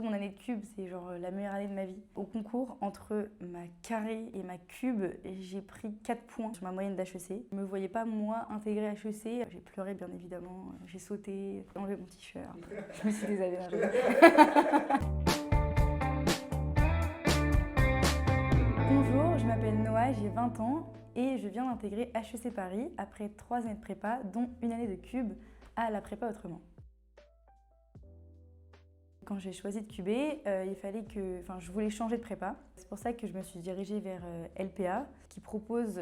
Mon année de cube, c'est genre la meilleure année de ma vie. Au concours, entre ma carré et ma cube, j'ai pris 4 points sur ma moyenne d'HEC. Je me voyais pas, moi, intégrer HEC. J'ai pleuré, bien évidemment. J'ai sauté, j'ai enlevé mon t-shirt. Je me suis déshabillée. Bonjour, je m'appelle Noah, j'ai 20 ans et je viens d'intégrer HEC Paris après 3 années de prépa, dont une année de cube à la prépa autrement. Quand j'ai choisi de cuber, je voulais changer de prépa. C'est pour ça que je me suis dirigée vers LPA, qui propose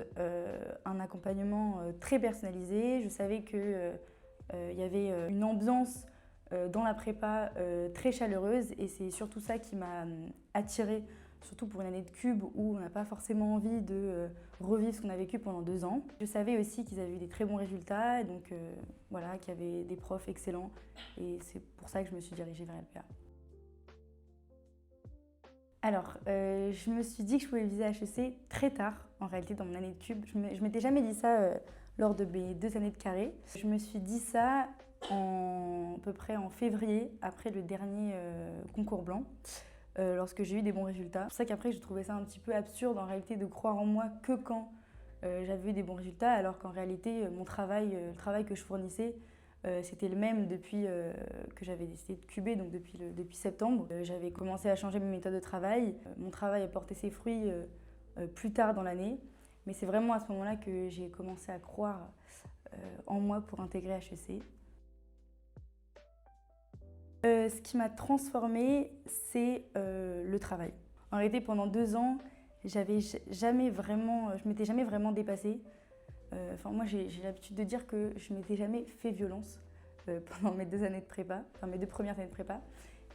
un accompagnement très personnalisé. Je savais qu'il y avait une ambiance dans la prépa très chaleureuse et c'est surtout ça qui m'a attirée, surtout pour une année de cube où on n'a pas forcément envie de revivre ce qu'on a vécu pendant 2 ans. Je savais aussi qu'ils avaient eu des très bons résultats, donc voilà, qu'il y avait des profs excellents et c'est pour ça que je me suis dirigée vers LPA. Alors, je me suis dit que je pouvais viser HEC très tard, en réalité, dans mon année de cube. Je m'étais jamais dit ça lors de mes 2 années de carré. Je me suis dit ça à peu près en février, après le dernier concours blanc, lorsque j'ai eu des bons résultats. C'est pour ça qu'après, je trouvais ça un petit peu absurde, en réalité, de croire en moi que quand j'avais eu des bons résultats, alors qu'en réalité, le travail que je fournissais, c'était le même depuis que j'avais décidé de cuber, donc depuis septembre. J'avais commencé à changer mes méthodes de travail. Mon travail a porté ses fruits plus tard dans l'année, mais c'est vraiment à ce moment-là que j'ai commencé à croire en moi pour intégrer HEC. Ce qui m'a transformée, c'est le travail. En réalité, pendant 2 ans, je m'étais jamais vraiment dépassée. Moi, j'ai l'habitude de dire que je m'étais jamais fait violence pendant mes 2 années de prépa, mes 2 premières années de prépa.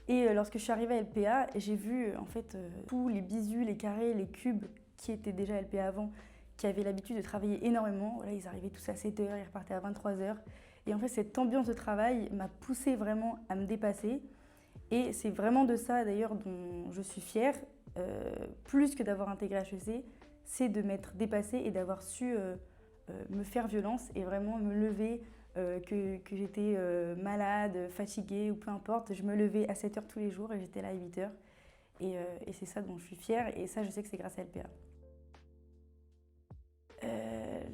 Et lorsque je suis arrivée à LPA, j'ai vu en fait tous les bisus, les carrés, les cubes qui étaient déjà à LPA avant, qui avaient l'habitude de travailler énormément. Voilà, ils arrivaient tous à 7 h, ils repartaient à 23 h. Et en fait, cette ambiance de travail m'a poussée vraiment à me dépasser. Et c'est vraiment de ça d'ailleurs dont je suis fière, plus que d'avoir intégré HEC, c'est de m'être dépassée et d'avoir su me faire violence et vraiment me lever, que j'étais malade, fatiguée ou peu importe, je me levais à 7 h tous les jours et j'étais là à 8 h. Et c'est ça dont je suis fière et ça je sais que c'est grâce à LPA.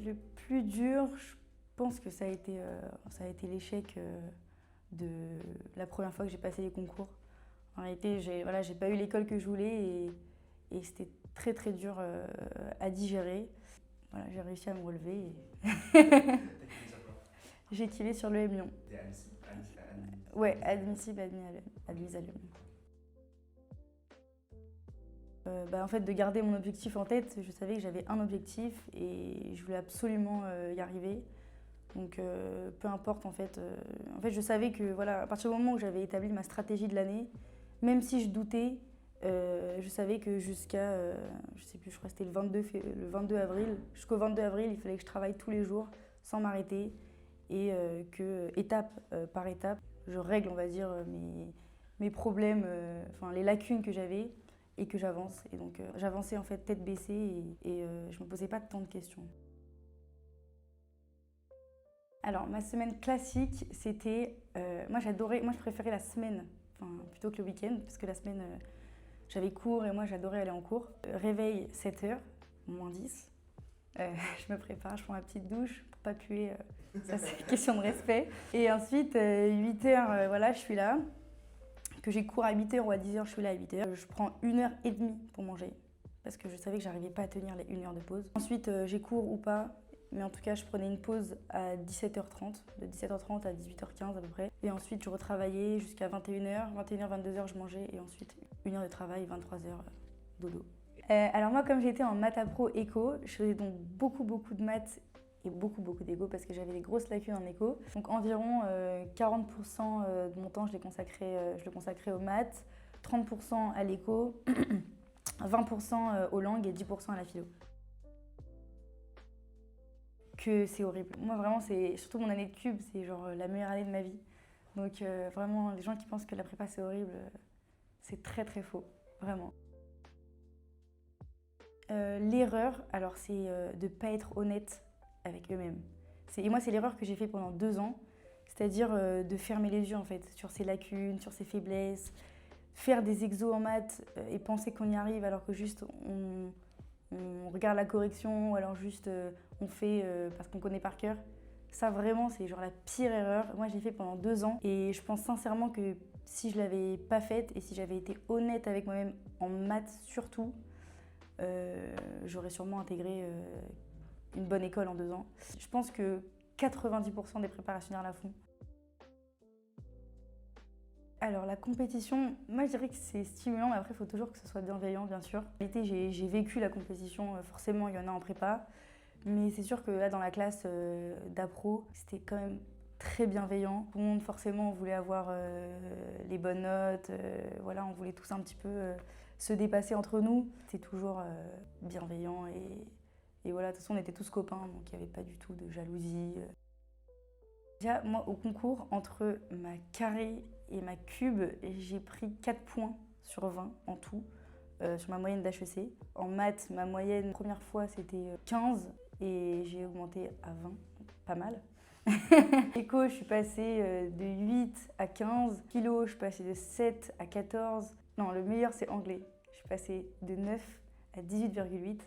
Le plus dur, je pense que ça a été l'échec de la première fois que j'ai passé les concours. En réalité, j'ai pas eu l'école que je voulais et c'était très très dur à digérer. Voilà, j'ai réussi à me relever. J'ai kivé sur le Lyon. T'es admissible. Ouais, admissible, admise à Lyon. En fait, de garder mon objectif en tête, je savais que j'avais un objectif et je voulais absolument y arriver. Donc, peu importe en fait. Je savais que voilà, à partir du moment où j'avais établi ma stratégie de l'année, même si je doutais, je savais que jusqu'à, je sais plus, je crois que c'était le 22 avril, jusqu'au 22 avril, il fallait que je travaille tous les jours sans m'arrêter et que étape par étape, je règle, on va dire, mes problèmes, les lacunes que j'avais et que j'avance. Et donc, j'avançais en fait tête baissée et je me posais pas tant de questions. Alors, ma semaine classique, c'était, moi je préférais la semaine plutôt que le week-end, parce que la semaine, j'avais cours et moi j'adorais aller en cours. Réveil 7 h, moins 10. Je me prépare, je prends ma petite douche pour pas puer, ça c'est une question de respect. Et ensuite, 8 h, voilà, je suis là. Que j'ai cours à 8 h ou à 10 h, je suis là à 8 h. Je prends 1 h30 pour manger, parce que je savais que j'arrivais pas à tenir les 1 heure de pause. Ensuite, j'ai cours ou pas. Mais en tout cas, je prenais une pause à 17 h 30, de 17 h 30 à 18 h 15 à peu près. Et ensuite, je retravaillais jusqu'à 21 h, 21 h, 22 h, je mangeais. Et ensuite, 1 heure de travail, 23 h, dodo. Alors moi, comme j'étais en maths appro éco, je faisais donc beaucoup de maths et beaucoup d'éco parce que j'avais des grosses lacunes en éco. Donc environ 40% de mon temps, je le consacrais aux maths, 30% à l'éco, 20% aux langues et 10% à la philo. Que c'est horrible. Moi vraiment, c'est surtout mon année de cube, c'est genre la meilleure année de ma vie. Donc vraiment, les gens qui pensent que la prépa c'est horrible, c'est très très faux, vraiment. L'erreur, alors c'est de ne pas être honnête avec eux-mêmes. Et moi, c'est l'erreur que j'ai fait pendant 2 ans, c'est-à-dire de fermer les yeux en fait sur ses lacunes, sur ses faiblesses, faire des exos en maths et penser qu'on y arrive alors que juste on regarde la correction ou alors juste on fait parce qu'on connaît par cœur. Ça vraiment c'est genre la pire erreur. Moi j'ai fait pendant 2 ans et je pense sincèrement que si je l'avais pas faite et si j'avais été honnête avec moi-même en maths surtout, j'aurais sûrement intégré une bonne école en 2 ans. Je pense que 90% des préparationnels la font. Alors la compétition, moi je dirais que c'est stimulant, mais après il faut toujours que ce soit bienveillant bien sûr. En réalité j'ai vécu la compétition, forcément il y en a en prépa, mais c'est sûr que là dans la classe d'appro, c'était quand même très bienveillant. Tout le monde forcément voulait avoir les bonnes notes, voilà, on voulait tous un petit peu se dépasser entre nous. C'était toujours bienveillant et voilà, de toute façon on était tous copains, donc il n'y avait pas du tout de jalousie. Déjà, moi, au concours, entre ma carré et ma cube, j'ai pris 4 points sur 20 en tout, sur ma moyenne d'HEC. En maths, ma moyenne, première fois, c'était 15 et j'ai augmenté à 20, pas mal. Éco, je suis passée de 8 à 15. Philo, je suis passée de 7 à 14. Non, le meilleur, c'est anglais. Je suis passée de 9 à 18,8.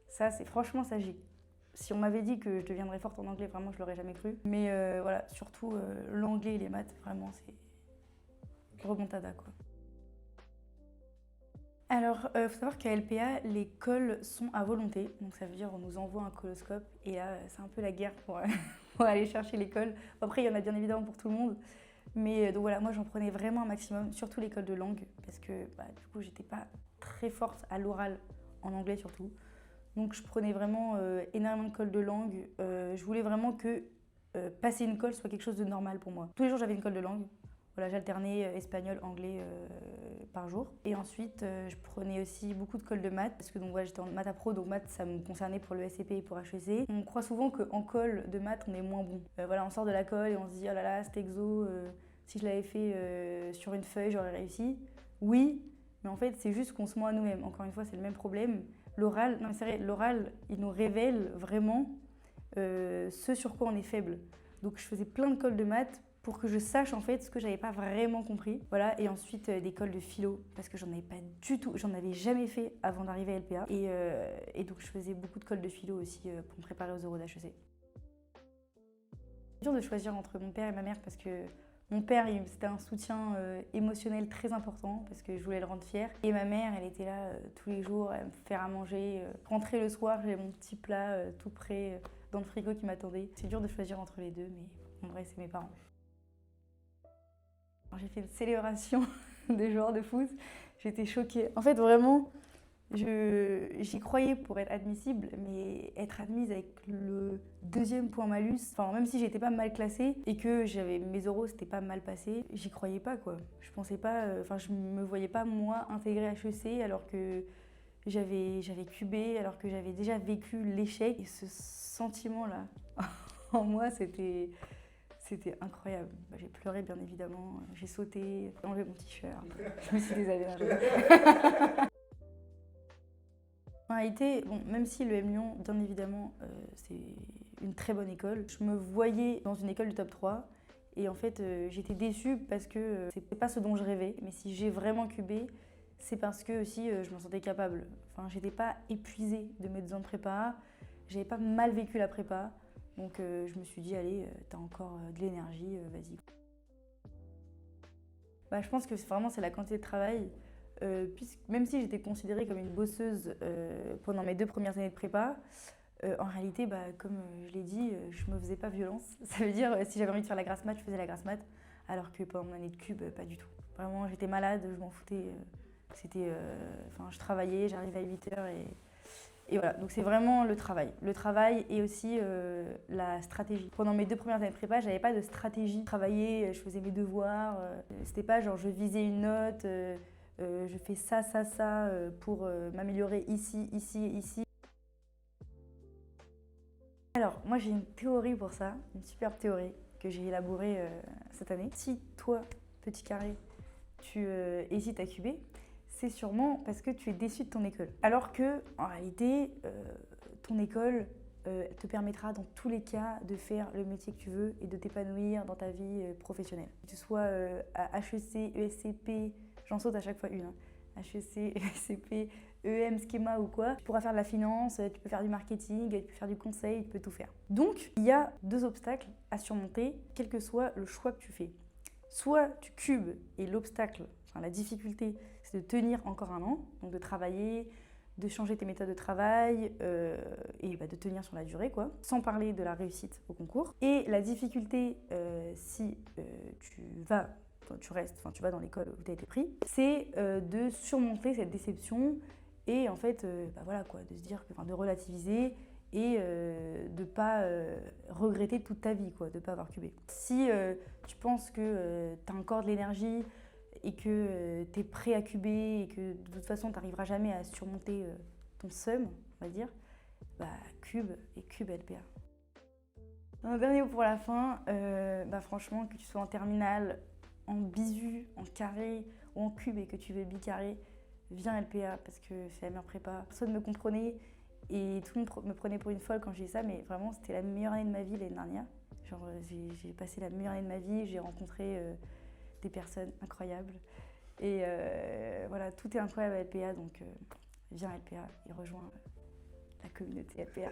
Ça, c'est franchement, ça, si on m'avait dit que je deviendrais forte en anglais, vraiment, je l'aurais jamais cru. Mais voilà, surtout l'anglais et les maths, vraiment, c'est remontada, quoi. Alors, faut savoir qu'à LPA, les cols sont à volonté. Donc ça veut dire on nous envoie un coloscope et là, c'est un peu la guerre pour, pour aller chercher les cols. Après, il y en a bien évidemment pour tout le monde. Mais donc voilà, moi, j'en prenais vraiment un maximum, surtout les cols de langue, parce que du coup, j'étais pas très forte à l'oral, en anglais surtout. Donc je prenais vraiment énormément de colle de langue. Je voulais vraiment que passer une colle soit quelque chose de normal pour moi. Tous les jours j'avais une colle de langue. Voilà, j'alternais espagnol, anglais par jour. Et ensuite je prenais aussi beaucoup de colle de maths parce que donc, voilà, j'étais en maths appro, donc maths ça me concernait pour le SCP et pour HEC. On croit souvent qu'en colle de maths on est moins bon. Voilà, on sort de la colle et on se dit oh là là, cet exo, si je l'avais fait sur une feuille j'aurais réussi. Oui, mais en fait c'est juste qu'on se ment à nous-mêmes. Encore une fois, c'est le même problème. L'oral, non mais c'est vrai, l'oral, il nous révèle vraiment ce sur quoi on est faible. Donc je faisais plein de cols de maths pour que je sache en fait ce que j'avais pas vraiment compris. Voilà, et ensuite des cols de philo, parce que j'en avais pas du tout, j'en avais jamais fait avant d'arriver à LPA. Et donc je faisais beaucoup de cols de philo aussi pour me préparer aux euros d'HEC. C'est dur de choisir entre mon père et ma mère parce que mon père, c'était un soutien émotionnel très important parce que je voulais le rendre fier. Et ma mère, elle était là tous les jours à me faire à manger. Rentrer le soir, j'avais mon petit plat tout prêt dans le frigo qui m'attendait. C'est dur de choisir entre les deux, mais en vrai, c'est mes parents. J'ai fait une célébration des joueurs de foot. J'étais choquée. En fait, vraiment, j'y croyais pour être admissible, mais être admise avec le 2e point malus, enfin même si j'étais pas mal classée et que j'avais mes oraux c'était pas mal passé, j'y croyais pas quoi. Je pensais pas, je me voyais pas moi intégrer HEC alors que j'avais QB, alors que j'avais déjà vécu l'échec et ce sentiment là en moi c'était incroyable. J'ai pleuré bien évidemment, j'ai sauté, j'ai enlevé mon t-shirt, je me suis déshabillée. En réalité, bon, même si le M Lyon, bien évidemment, c'est une très bonne école, je me voyais dans une école du top 3 et en fait, j'étais déçue parce que c'était pas ce dont je rêvais. Mais si j'ai vraiment QB, c'est parce que aussi je m'en sentais capable. Enfin, j'étais pas épuisée de mes 2 ans de prépa, j'avais pas mal vécu la prépa, donc je me suis dit, allez, t'as encore de l'énergie, vas-y. Je pense que vraiment c'est la quantité de travail. Même si j'étais considérée comme une bosseuse pendant mes 2 premières années de prépa, en réalité, comme je l'ai dit, je me faisais pas violence. Ça veut dire, si j'avais envie de faire la grasse mat, je faisais la grasse mat, alors que pendant mon année de cube, pas du tout. Vraiment, j'étais malade, je m'en foutais. Je travaillais, j'arrivais à 8h et voilà. Donc c'est vraiment le travail. Le travail et aussi la stratégie. Pendant mes 2 premières années de prépa, j'avais pas de stratégie. Je travaillais, je faisais mes devoirs. C'était pas genre je visais une note. Je fais ça pour m'améliorer ici, ici et ici. Alors, moi j'ai une théorie pour ça, une superbe théorie que j'ai élaborée cette année. Si toi, petit carré, tu hésites à QB, c'est sûrement parce que tu es déçu de ton école. Alors que, en réalité, ton école te permettra dans tous les cas de faire le métier que tu veux et de t'épanouir dans ta vie professionnelle. Que tu sois à HEC, ESCP, j'en saute à chaque fois une. Hein. HEC, CP, EM, schéma ou quoi. Tu pourras faire de la finance, tu peux faire du marketing, tu peux faire du conseil, tu peux tout faire. Donc, il y a 2 obstacles à surmonter, quel que soit le choix que tu fais. Soit tu cubes et l'obstacle, enfin la difficulté, c'est de tenir encore un an, donc de travailler, de changer tes méthodes de travail et de tenir sur la durée, quoi, sans parler de la réussite au concours. Et la difficulté, si tu vas dans l'école où tu as été pris, c'est de surmonter cette déception et en fait, de se dire, de relativiser et de ne pas regretter toute ta vie, quoi, de ne pas avoir cubé. Si tu penses que tu as encore de l'énergie et que tu es prêt à cuber et que de toute façon tu n'arriveras jamais à surmonter ton seum, on va dire, cube et cube LPA. Un dernier mot pour la fin, franchement, que tu sois en terminale, en bisu, en carré ou en cube et que tu veux bicarré, viens LPA parce que c'est la meilleure prépa. Personne ne me comprenait et tout le monde me prenait pour une folle quand je disais ça, mais vraiment c'était la meilleure année de ma vie l'année dernière. Genre j'ai passé la meilleure année de ma vie, j'ai rencontré des personnes incroyables et voilà, tout est incroyable à LPA, donc viens LPA et rejoins la communauté LPA.